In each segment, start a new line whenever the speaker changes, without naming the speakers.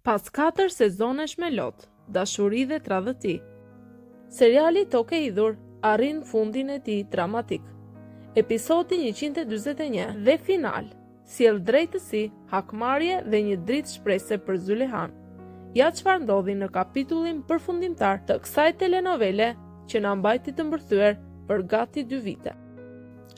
Pas 4 sezonesh me lot, dashuri dhe tradhti, seriali Tokë e Hidhur arrin fundin e tij dramatik. Episodi 141 dhe final sjell drejtësi, hakmarrje dhe një dritë shprese për Zulehan. Ja çfarë ndodhi në kapitullin përfundimtar të kësaj telenovele që na mbajti të mbërthyer për gati 2 vite.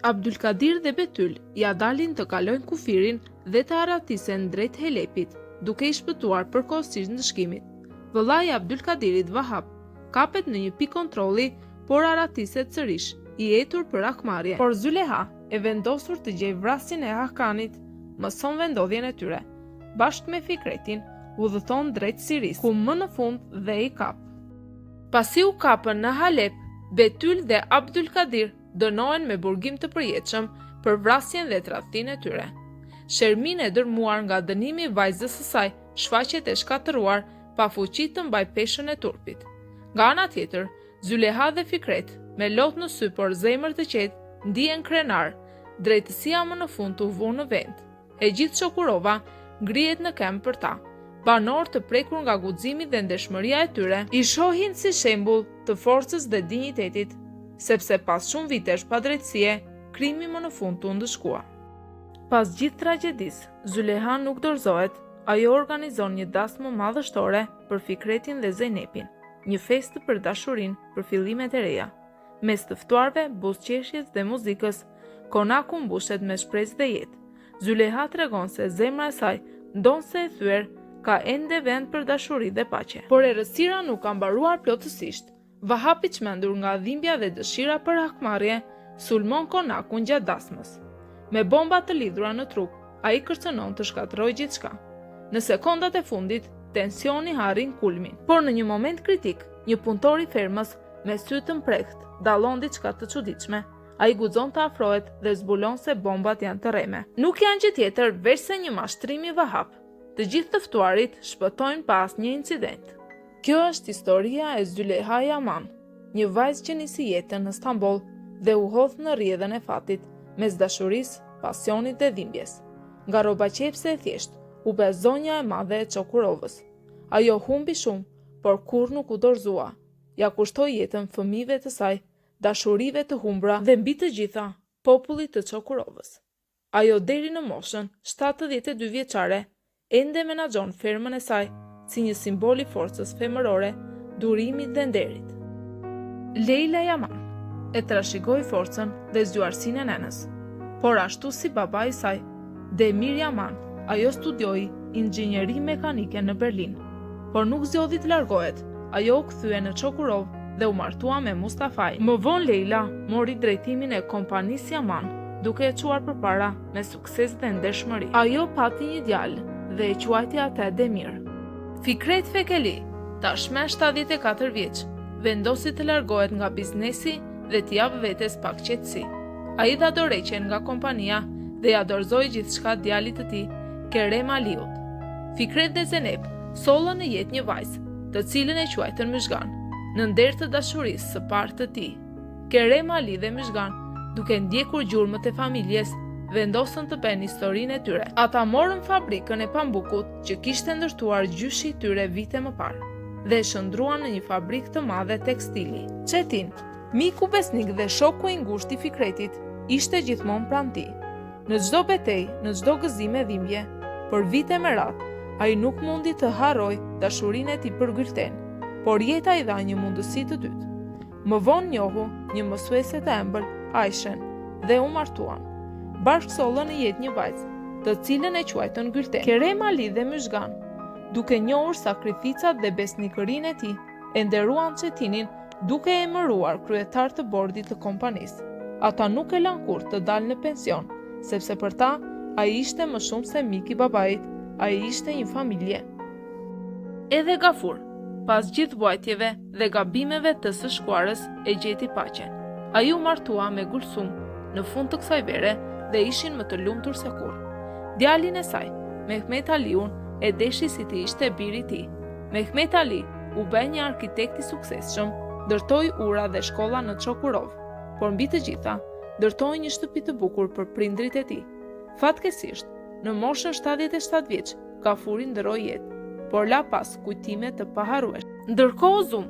Abdulkadir dhe Betyl ja dalin të kalojnë kufirin dhe të arratisen drejt Helepit, duke i shpëtuar përkohësisht ndëshkimit. Vëllai i Abdulkadirit, Vahap, kapet në një pikë kontrolli, por arratiset sërish, i etur për hakmarrje. Por Zuleha, e vendosur të gjejë vrasjen e Hakanit, mëson vendodhjen e tyre. Bashkë me Fikretin, udhëton drejt Siris, ku më në fund dhe i kap. Pasi u kapën në Halep, Betyl dhe Abdulkadir dënohen me burgim të përjetshëm për vrasjen dhe tradhtinë e tyre. Shermin e dërmuar nga dënimi i vajzës së saj shfaqet e shkatëruar pa fuqi të mbajë peshën e turpit. Nga ana tjetër, Zuleha dhe Fikret, me lot në sy por zemër të qetë, ndihen krenar. Drejtësia më në fund u vu në vend. E gjithë Shokurova ngrihet në këmbë për ta. Banor të prekur nga guximi dhe ndeshmëria e tyre i shohin si shembull të forcës dhe dinjitetit, sepse pas shumë vitesh pa drejtësie, krimi më në fund u ndëshkua. Pas gjithë tragjedisë, Zuleha nuk dorëzohet, ajo organizon një dasmë madhështore për Fikretin dhe Zeynepin, një festë për dashurinë për fillimet e reja. Mes të ftuarve, buzëqeshjes dhe muzikës, konaku mbushet me shpresë dhe jetë. Zuleha tregon se zemra e saj, ndonse e thyer, ka ende vend për dashuri dhe paqe. Por errësira nuk ka mbaruar plotësisht. Vahap, i çmendur nga dhimbja dhe dëshira për hakmarrje, sulmon konakun gjatë dasmës. Me bomba të lidhura në trup, ai kërcënon të shkatërrojë gjithçka. Në sekondat e fundit, tensioni arrin kulmin. Por në një moment kritik, një punëtor i fermës me sy të mprehtë dallon diçka të çuditshme. Ai guxon të afrohet dhe zbulon se bombat janë të rreme. Nuk janë gjë tjetër veçse një mashtrim i Vahap. Të gjithë të ftuarit shpëtojnë pas një incident. Kjo është historia e Zuleha Yaman, një vajzë që nisi jetën në Stamboll dhe u hodh në rrjedhën e fatit, mes dashurisë, pasionit dhe dhimbjes. Nga rroba qepse e thjesht, u bë zonja e madhe e Çokurovës. Ajo humbi shumë, por kurrë nuk u dorëzua. Ja kushtoi jetën fëmijëve të saj, dashurive të humbura dhe mbi të gjitha, popullit të Çokurovës. Ajo deri në moshën 72 vjeçare ende menaxhon fermën e saj si një simbol i forcës femërore, durimit dhe nderit. Leila Yaman e trashëgoi forcën dhe zgjuarsinë e nënës, por ashtu si baba i saj, Demir Yaman, ajo studioi inxhinieri mekanike në Berlin, por nuk zgjodhi të largohet. Ajo u kthye në Çokurov dhe u martua me Mustafaj. Më vonë Leila mori drejtimin e kompanisë Yaman, duke e çuar përpara me sukses dhe ndershmëri. Ajo pati një djalë dhe e quajti atë Demir. Fikret Fekeli, tashmë 74 vjeç, vendosi të largohet nga biznesi dhe t'i jap vetes pak qetësi. Ai dha dorëheqjen nga kompania dhe ja dorëzoi gjithçka djalit të tij, Kerem Aliut. Fikret dhe Zeynep sollën në jetë një vajzë, të cilën e quajtën Myzhgan, në nder të dashurisë së parë të tij. Kerem Ali dhe Myzhgan, duke ndjekur gjurmët e familjes, vendosën të bëjnë historinë e tyre. Ata morën fabrikën e pambukut që kishte ndërtuar gjyshi i tyre vite më parë dhe e shndruan në një fabrikë të madhe tekstili. Çetin, miku besnik dhe shoku i ngushtë i Fikretit, ishte gjithmonë pranë tij. Në çdo betejë, në çdo gëzim e dhimbje, për vite me radhë, ai nuk mundi të harroj dashurinë e tij për Gülten, por jeta i dha një mundësi të dytë. Më vonë njohu një mësuese të ëmbël, Aishen, dhe u martuan. Bashkë sollën në jetë një vajzë, të cilën e quajtën Gülten. Kerem Ali dhe Myzhgan, duke njohur sakrificat dhe besnikërinë e tij, e nderuan Çetinin duke e emëruar kryetar të bordit të kompanisë. Ata nuk e lanë kurrë të dalë në pension, sepse për ta, ai ishte më shumë se mik i babait, ai ishte një familje. Edhe Gafur, pas gjithë vuajtjeve dhe gabimeve të së shkuarës, e gjeti paqen. Ai u martua me Gulsum në fund të kësaj vere dhe ishin më të lumtur se kurrë. Djalin e saj, Mehmet Aliun, e deshi si të ishte biri i tij. Mehmet Ali u bë një arkitekt i suksesshëm, ndërtoi ura dhe shkolla në Çokurov, por mbi të gjitha, ndërtoi një shtëpi të bukur për prindrit e tij. Fatkeqësisht, në moshën 77 vjeç, Gafuri ndroi jetë. por la pas kujtime të paharrueshme. Ndërkohë Zum,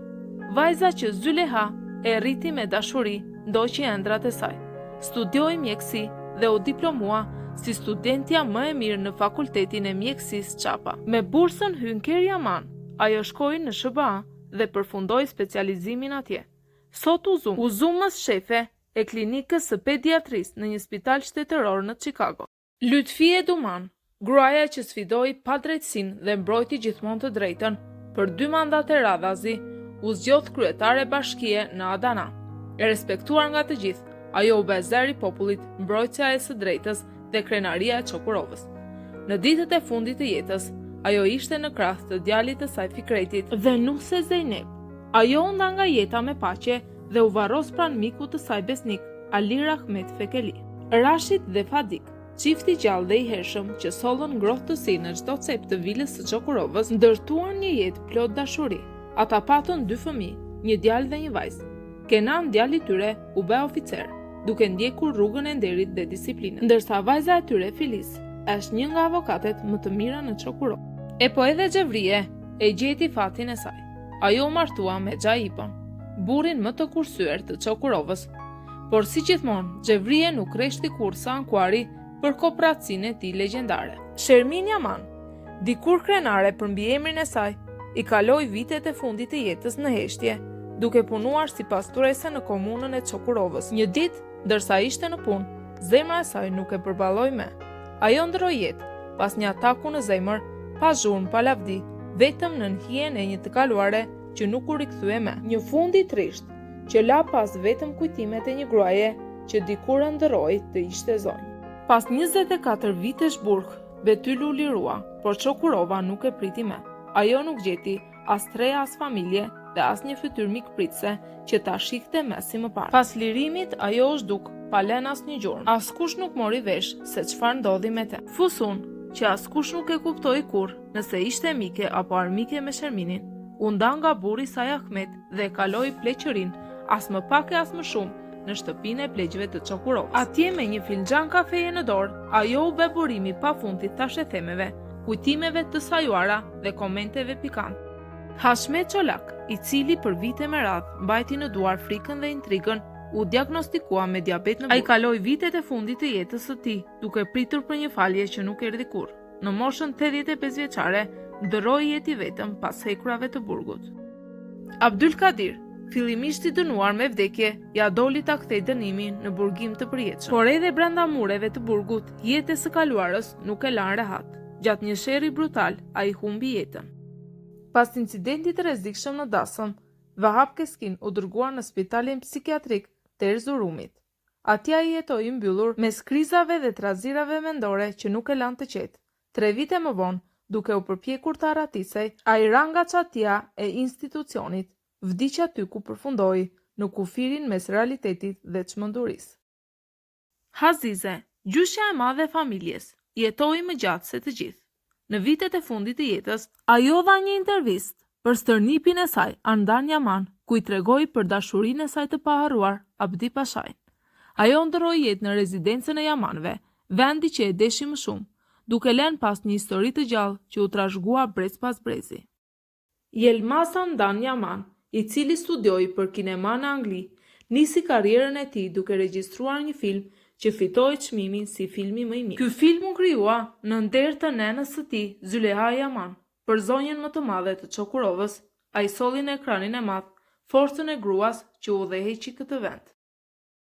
vajza që Zyleha e rriti me dashuri, ndoqi ëndrat e saj. Studioi mjeksi dhe u diplomua si studentja më e mirë në fakultetin e mjekësisë Çapa. Me bursën Hynker Yaman, ajo shkoi në SBA dhe përfundoi specializimin atje. Sot u Zumës shefe e klinikës së pediatrisë në një spital shtetëror në Chicago. Lutfie Duman, gruaja që sfidoi padrejtësinë dhe mbrojti gjithmonë të drejtën, për 2 mandate radhazi, u zgjodh kryetare bashkie në Adana. E respektuar nga të gjithë, ajo u bë zëri i popullit, mbrojtësja e së drejtës dhe krenaria e Çokurovës. Në ditët e fundit të jetës, ajo ishte në krah të djalit të saj Fikretit dhe Nuse Zeynep. Ajo u nda nga jeta me paqe dhe u varros pranë mikut të saj besnik, Alir Ahmet Fekeli. Rashid dhe Fadik, çifti gjallë dhe i hershëm që sollën ngrohtësi në çdo cep të vilës së Çokurovës, ndërtuan një jetë plot dashuri. Ata patën 2 fëmijë, një djalë dhe një vajzë. Kenan, djali i tyre, u bë oficer, duke ndjekur rrugën e nderit dhe disiplinës, ndërsa vajza e tyre Filiz është një nga avokatet më të mira në Çokurov. E po edhe Xhevrie e gjeti fatin e saj. Ajo u martua me Xhaipon, burrin më të kursyer të Çokurovës. Por si gjithmonë, Xhevrie nuk rreshti kurrë sa ankuari për kooperacinë e tij legjendare. Shermin Yaman, dikur krenare për mbiemrin e saj, i kaloi vitet e fundit të jetës në heshtje, duke punuar si pastorese në komunën e Çokurovës. Një ditë, ndërsa ishte në punë, zemra e saj nuk e përballoi me. Ajo ndroi jetë pas një ataku në zemër, pa zhurmë, pa lavdi, vetëm në hijen e një të kaluare që nuk u rikthye me. Një fund i trisht që la pas vetëm kujtimet e një gruaje që dikur ndëroi të ishte zonjë. Pas 24 vitesh burg, Betyl u lirua, por Çokurova nuk e priti me. Ajo nuk gjeti as tre as familje dhe as një fytyrë mikpritse që ta shikte me si më parë. Pas lirimit, ajo u zhduk, pa lënë as një gjurmë. Askush nuk mori vesh se çfarë ndodhi me te. Fusun, që askush nuk e kuptoi kurrë nëse ishte mike apo armike me Sherminin, u nda nga burri i saj Ahmet dhe kaloi pleqërin, as më pak e as më shumë, në shtëpinë e pleqëve të Çokurovës. Atje me një filxhan kafeje në dorë, ajo u bë burimi pafundit tashethemeve, kujtimeve të sajuara dhe komenteve pikante. Hashmet Çolak, i cili për vite me radhë mbajti në duar frikën dhe intrigën, u diagnostikua me diabet në burg. Ai kaloi vitet e fundit të jetës së tij duke pritur për një falje që nuk erdhi kurrë. Në moshën 85 vjeçare, ndërroi jetë i vetëm pas hekurave të burgut. Abdul Kadir, fillimisht i dënuar me vdekje, ja doli ta kthej dënimin në burgim të përjetshëm. Por edhe brenda mureve të burgut, jeta e së kaluarës nuk e lan rehat. Gjatë një sherri brutal, ai humbi jetën. Pas incidentit të rrezikshëm në Dasëm, Vahap Keskin u dërguar në spitalin psikiatrik të Erzurumit. Atje ai jetoi mbyllur mes krizave dhe trazirave mendore që nuk e lan të qetë. 3 vite më vonë, duke u përpjekur të arratisej, ai ra nga çatia e institucionit, vdiq aty ku përfundoi, në kufirin mes realitetit dhe çmendurisë. Hazize, gjyshja e madhe e familjes, jetoi më gjatë se të gjithë. Në vitet e fundit të jetës, ajo dha një intervistë për stërnipin e saj, Ardan Yaman, ku i tregoi për dashurinë e saj të paharruar, Abdi Pashajn. Ajo ndërroi jetë në rezidencën e Yamanëve, vendi që e deshi më shumë, duke lënë pas një histori të gjallë që u trashëgua brez pas brezi. Yilmaz Ardan Yaman, i cili studioi për kinema në Angli, nisi karrierën e tij duke regjistruar një film që fitoi çmimin si filmi më i mirë. Ky film u krijua në nder të nënës së tij, Zyleha Yaman, për zonjën më të madhe të Çokurovës. Ai solli në ekranin e madh forcën e gruas që udhëheqi këtë vend.